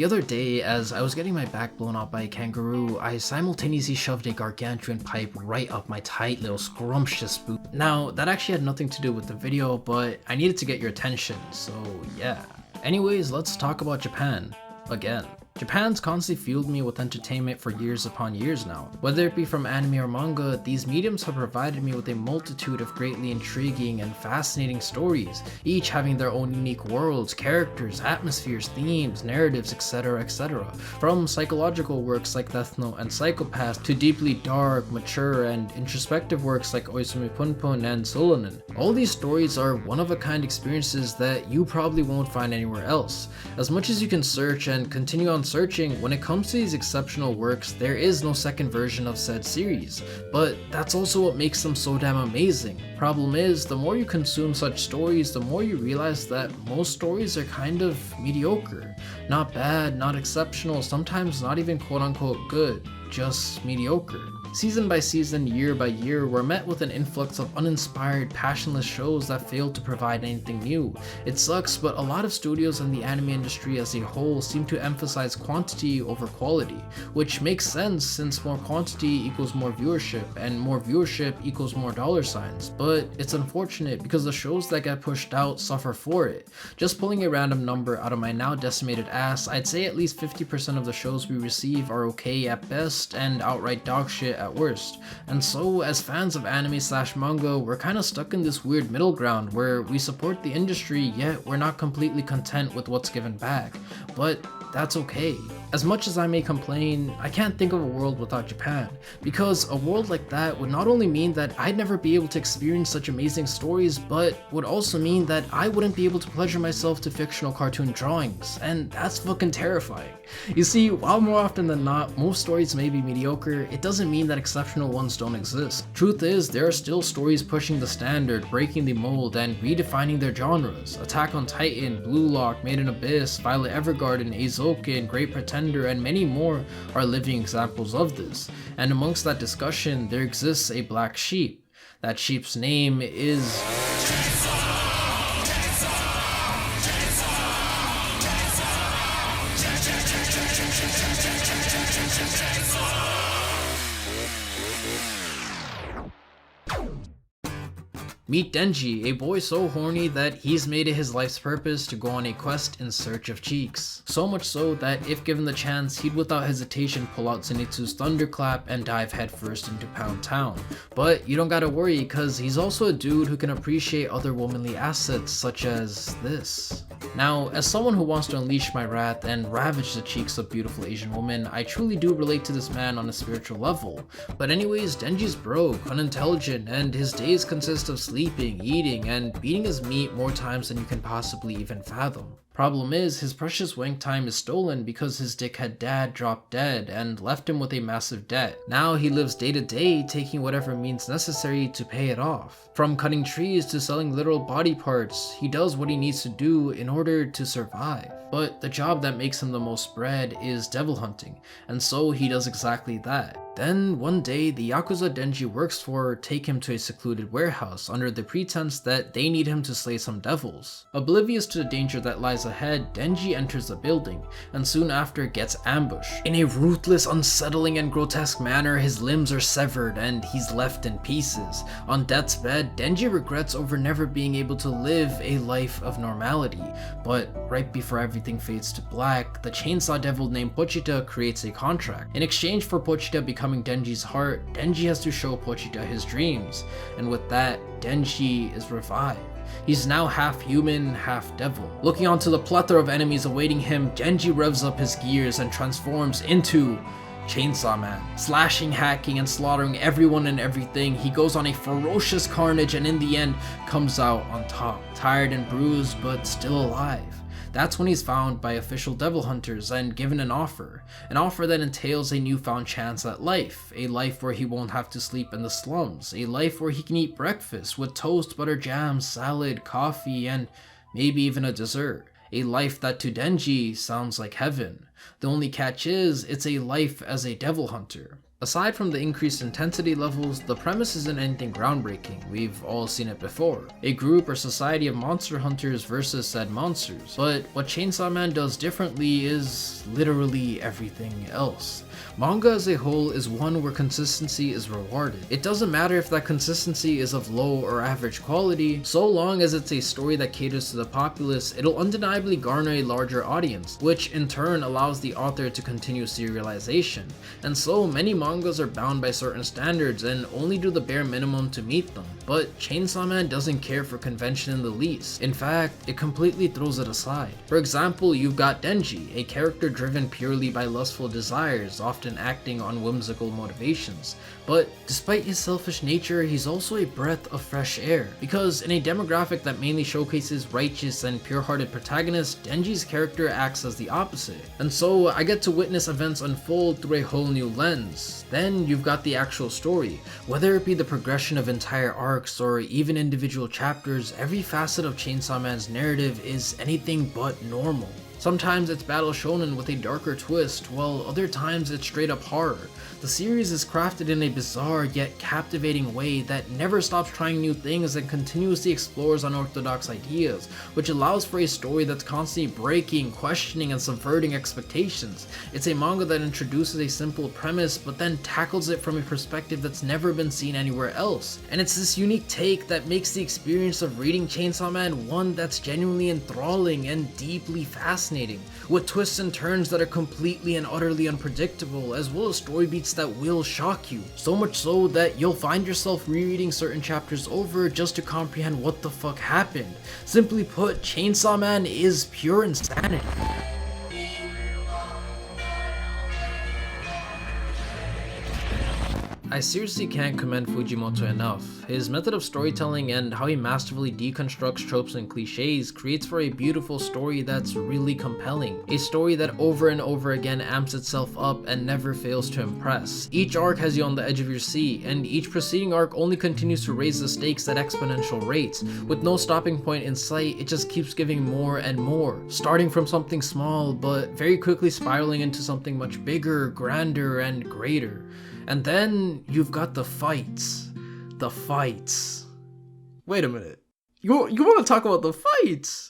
The other day, as I was getting my back blown out by a kangaroo, I simultaneously shoved a gargantuan pipe right up my tight little scrumptious boot. Now, that actually had nothing to do with the video, but I needed to get your attention, so yeah. Anyways, let's talk about Japan. Again. Japan's constantly fueled me with entertainment for years upon years now. Whether it be from anime or manga, these mediums have provided me with a multitude of greatly intriguing and fascinating stories, each having their own unique worlds, characters, atmospheres, themes, narratives, etc, etc. From psychological works like Death Note and Psychopath to deeply dark, mature, and introspective works like Oisumi Punpun and Solanin. All these stories are one-of-a-kind experiences that you probably won't find anywhere else. As much as you can search and continue on searching, when it comes to these exceptional works, there is no second version of said series, but that's also what makes them so damn amazing. Problem is, the more you consume such stories, the more you realize that most stories are kind of mediocre. Not bad, not exceptional, sometimes not even quote-unquote good, just mediocre. Season by season, year by year, we're met with an influx of uninspired, passionless shows that fail to provide anything new. It sucks, but a lot of studios and the anime industry as a whole seem to emphasize quantity over quality, which makes sense since more quantity equals more viewership, and more viewership equals more dollar signs. But it's unfortunate because the shows that get pushed out suffer for it. Just pulling a random number out of my now decimated ass, I'd say at least 50% of the shows we receive are okay at best and outright dog shit at worst. And so, as fans of anime / manga, we're kinda stuck in this weird middle ground where we support the industry, yet we're not completely content with what's given back. But that's okay. As much as I may complain, I can't think of a world without Japan, because a world like that would not only mean that I'd never be able to experience such amazing stories, but would also mean that I wouldn't be able to pleasure myself to fictional cartoon drawings, and that's fucking terrifying. You see, while more often than not, most stories may be mediocre, it doesn't mean that exceptional ones don't exist. Truth is, there are still stories pushing the standard, breaking the mold, and redefining their genres. Attack on Titan, Blue Lock, Made in Abyss, Violet Evergarden, Eizouken, Great Pretender, and many more are living examples of this. And amongst that discussion, there exists a black sheep. That sheep's name is... Meet Denji, a boy so horny that he's made it his life's purpose to go on a quest in search of cheeks. So much so that if given the chance, he'd without hesitation pull out Zenitsu's Thunderclap and dive headfirst into Pound Town. But you don't gotta worry, cause he's also a dude who can appreciate other womanly assets such as this. Now, as someone who wants to unleash my wrath and ravage the cheeks of beautiful Asian women, I truly do relate to this man on a spiritual level. But anyways, Denji's broke, unintelligent, and his days consist of sleeping, eating, and beating his meat more times than you can possibly even fathom. Problem is, his precious wank time is stolen because his dickhead dad dropped dead and left him with a massive debt. Now he lives day to day, taking whatever means necessary to pay it off. From cutting trees to selling literal body parts, he does what he needs to do in order to survive. But the job that makes him the most bread is devil hunting, and so he does exactly that. Then, one day, the Yakuza Denji works for take him to a secluded warehouse under the pretense that they need him to slay some devils. Oblivious to the danger that lies ahead, Denji enters the building, and soon after gets ambushed. In a ruthless, unsettling, and grotesque manner, his limbs are severed and he's left in pieces. On death's bed, Denji regrets over never being able to live a life of normality, but right before everything fades to black, the chainsaw devil named Pochita creates a contract. In exchange for Pochita becoming Denji's heart, Denji has to show Pochita his dreams, and with that, Denji is revived. He's now half human, half devil. Looking onto the plethora of enemies awaiting him, Denji revs up his gears and transforms into Chainsaw Man. Slashing, hacking, and slaughtering everyone and everything, he goes on a ferocious carnage and in the end comes out on top. Tired and bruised, but still alive. That's when he's found by official devil hunters and given an offer that entails a newfound chance at life, a life where he won't have to sleep in the slums, a life where he can eat breakfast with toast, butter jam, salad, coffee, and maybe even a dessert. A life that to Denji sounds like heaven. The only catch is, it's a life as a devil hunter. Aside from the increased intensity levels, the premise isn't anything groundbreaking. We've all seen it before. A group or society of monster hunters versus said monsters. But what Chainsaw Man does differently is literally everything else. Manga as a whole is one where consistency is rewarded. It doesn't matter if that consistency is of low or average quality, so long as it's a story that caters to the populace, it'll undeniably garner a larger audience, which in turn allows the author to continue serialization. And so many mangas are bound by certain standards and only do the bare minimum to meet them. But Chainsaw Man doesn't care for convention in the least. In fact, it completely throws it aside. For example, you've got Denji, a character driven purely by lustful desires, often acting on whimsical motivations. But despite his selfish nature, he's also a breath of fresh air. Because in a demographic that mainly showcases righteous and pure-hearted protagonists, Denji's character acts as the opposite. And so I get to witness events unfold through a whole new lens. Then you've got the actual story. Whether it be the progression of entire arcs or even individual chapters, every facet of Chainsaw Man's narrative is anything but normal. Sometimes it's battle shonen with a darker twist, while other times it's straight up horror. The series is crafted in a bizarre yet captivating way that never stops trying new things and continuously explores unorthodox ideas, which allows for a story that's constantly breaking, questioning, and subverting expectations. It's a manga that introduces a simple premise but then tackles it from a perspective that's never been seen anywhere else. And it's this unique take that makes the experience of reading Chainsaw Man one that's genuinely enthralling and deeply fascinating, with twists and turns that are completely and utterly unpredictable, as well as story beats that will shock you. So much so that you'll find yourself rereading certain chapters over just to comprehend what the fuck happened. Simply put, Chainsaw Man is pure insanity. I seriously can't commend Fujimoto enough. His method of storytelling and how he masterfully deconstructs tropes and cliches creates for a beautiful story that's really compelling. A story that over and over again amps itself up and never fails to impress. Each arc has you on the edge of your seat, and each preceding arc only continues to raise the stakes at exponential rates. With no stopping point in sight, it just keeps giving more and more. Starting from something small, but very quickly spiraling into something much bigger, grander, and greater. And then you've got the fights. The fights. Wait a minute. You want to talk about the fights?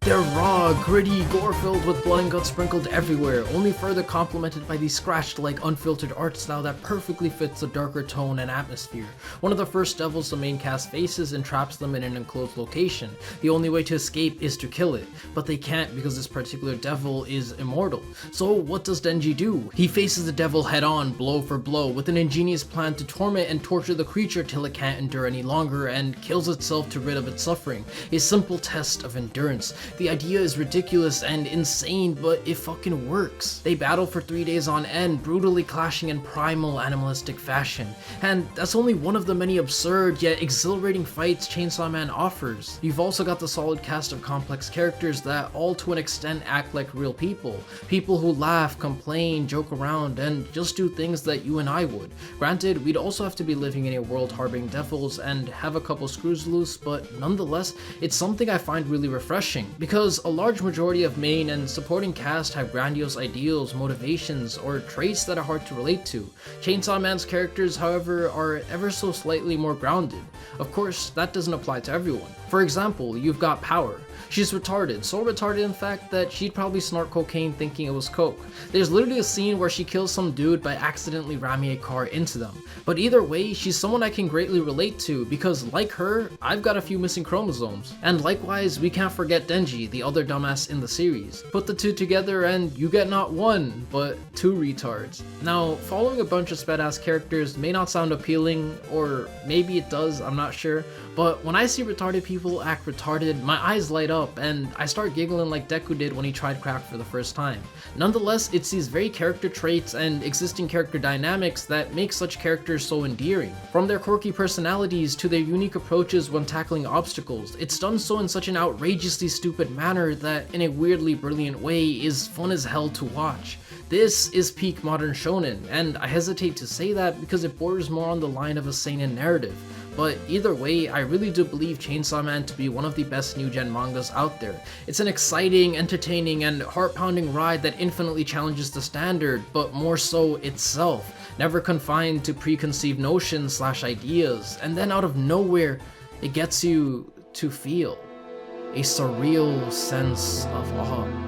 They're raw, gritty, gore-filled with blood and guts sprinkled everywhere, only further complemented by the scratched-like unfiltered art style that perfectly fits the darker tone and atmosphere. One of the first devils the main cast faces entraps them in an enclosed location. The only way to escape is to kill it, but they can't because this particular devil is immortal. So what does Denji do? He faces the devil head-on, blow for blow, with an ingenious plan to torment and torture the creature till it can't endure any longer and kills itself to rid of its suffering. A simple test of endurance. The idea is ridiculous and insane, but it fucking works. They battle for 3 days on end, brutally clashing in primal animalistic fashion. And that's only one of the many absurd yet exhilarating fights Chainsaw Man offers. You've also got the solid cast of complex characters that all to an extent act like real people. People who laugh, complain, joke around, and just do things that you and I would. Granted, we'd also have to be living in a world harboring devils and have a couple screws loose, but nonetheless, it's something I find really refreshing. Because a large majority of main and supporting cast have grandiose ideals, motivations, or traits that are hard to relate to. Chainsaw Man's characters, however, are ever so slightly more grounded. Of course, that doesn't apply to everyone. For example, you've got Power. She's retarded, so retarded in fact that she'd probably snort cocaine thinking it was coke. There's literally a scene where she kills some dude by accidentally ramming a car into them. But either way, she's someone I can greatly relate to because like her, I've got a few missing chromosomes. And likewise, we can't forget Denji, the other dumbass in the series. Put the two together and you get not one, but two retards. Now, following a bunch of sped-ass characters may not sound appealing, or maybe it does, I'm not sure, but when I see retarded people act retarded, my eyes light up and I start giggling like Deku did when he tried crack for the first time. Nonetheless, it's these very character traits and existing character dynamics that make such characters so endearing. From their quirky personalities to their unique approaches when tackling obstacles, it's done so in such an outrageously stupid manner that in a weirdly brilliant way is fun as hell to watch. This is peak modern shonen, and I hesitate to say that because it borders more on the line of a seinen narrative. But either way, I really do believe Chainsaw Man to be one of the best new gen mangas out there. It's an exciting, entertaining, and heart-pounding ride that infinitely challenges the standard, but more so itself, never confined to preconceived notions / ideas, and then out of nowhere, it gets you to feel a surreal sense of awe.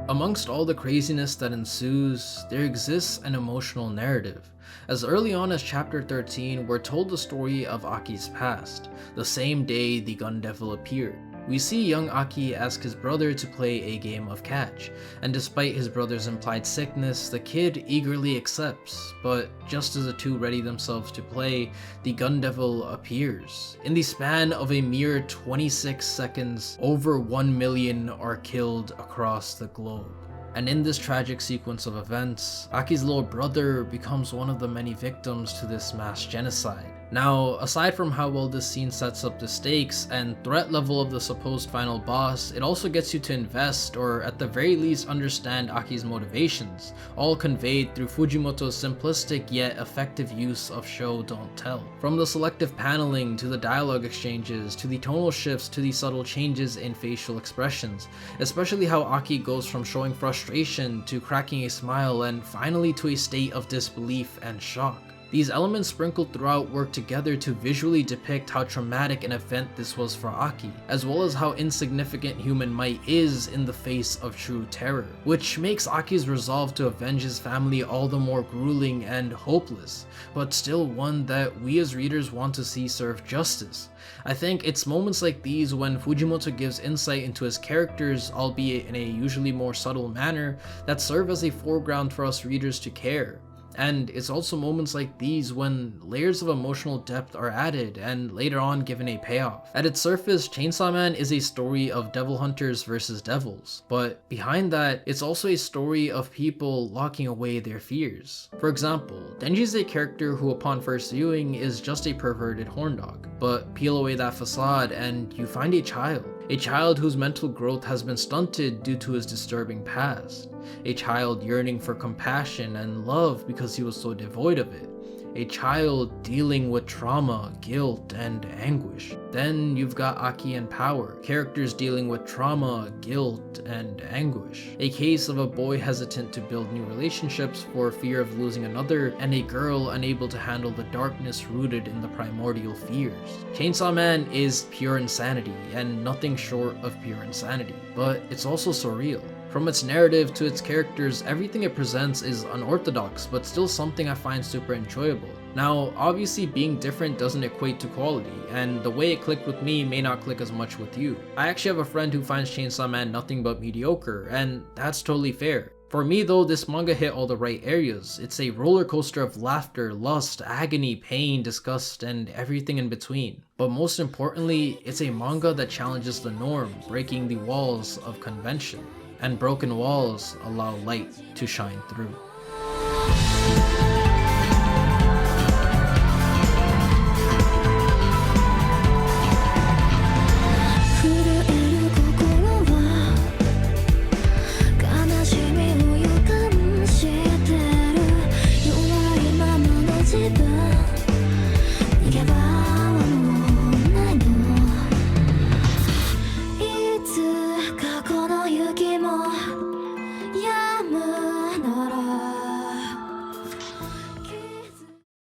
Amongst all the craziness that ensues, there exists an emotional narrative. As early on as chapter 13, we're told the story of Aki's past, the same day the Gun Devil appeared. We see young Aki ask his brother to play a game of catch, and despite his brother's implied sickness, the kid eagerly accepts, but just as the two ready themselves to play, the Gun Devil appears. In the span of a mere 26 seconds, over 1 million are killed across the globe. And in this tragic sequence of events, Aki's little brother becomes one of the many victims to this mass genocide. Now, aside from how well this scene sets up the stakes and threat level of the supposed final boss, it also gets you to invest, or at the very least understand Aki's motivations, all conveyed through Fujimoto's simplistic yet effective use of show don't tell. From the selective paneling, to the dialogue exchanges, to the tonal shifts, to the subtle changes in facial expressions, especially how Aki goes from showing frustration to cracking a smile and finally to a state of disbelief and shock. These elements sprinkled throughout work together to visually depict how traumatic an event this was for Aki, as well as how insignificant human might is in the face of true terror, which makes Aki's resolve to avenge his family all the more grueling and hopeless, but still one that we as readers want to see serve justice. I think it's moments like these when Fujimoto gives insight into his characters, albeit in a usually more subtle manner, that serve as a foreground for us readers to care. And it's also moments like these when layers of emotional depth are added and later on given a payoff. At its surface, Chainsaw Man is a story of devil hunters versus devils, but behind that, it's also a story of people locking away their fears. For example, Denji is a character who upon first viewing is just a perverted horn dog, but peel away that facade and you find a child whose mental growth has been stunted due to his disturbing past, a child yearning for compassion and love because he was so devoid of it, a child dealing with trauma, guilt, and anguish. Then you've got Aki and Power, characters dealing with trauma, guilt, and anguish. A case of a boy hesitant to build new relationships for fear of losing another, and a girl unable to handle the darkness rooted in the primordial fears. Chainsaw Man is pure insanity, and nothing short of pure insanity, but it's also surreal. From its narrative to its characters, everything it presents is unorthodox, but still something I find super enjoyable. Now, obviously being different doesn't equate to quality, and the way it clicked with me may not click as much with you. I actually have a friend who finds Chainsaw Man nothing but mediocre, and that's totally fair. For me though, this manga hit all the right areas. It's a roller coaster of laughter, lust, agony, pain, disgust, and everything in between. But most importantly, it's a manga that challenges the norm, breaking the walls of convention. And broken walls allow light to shine through.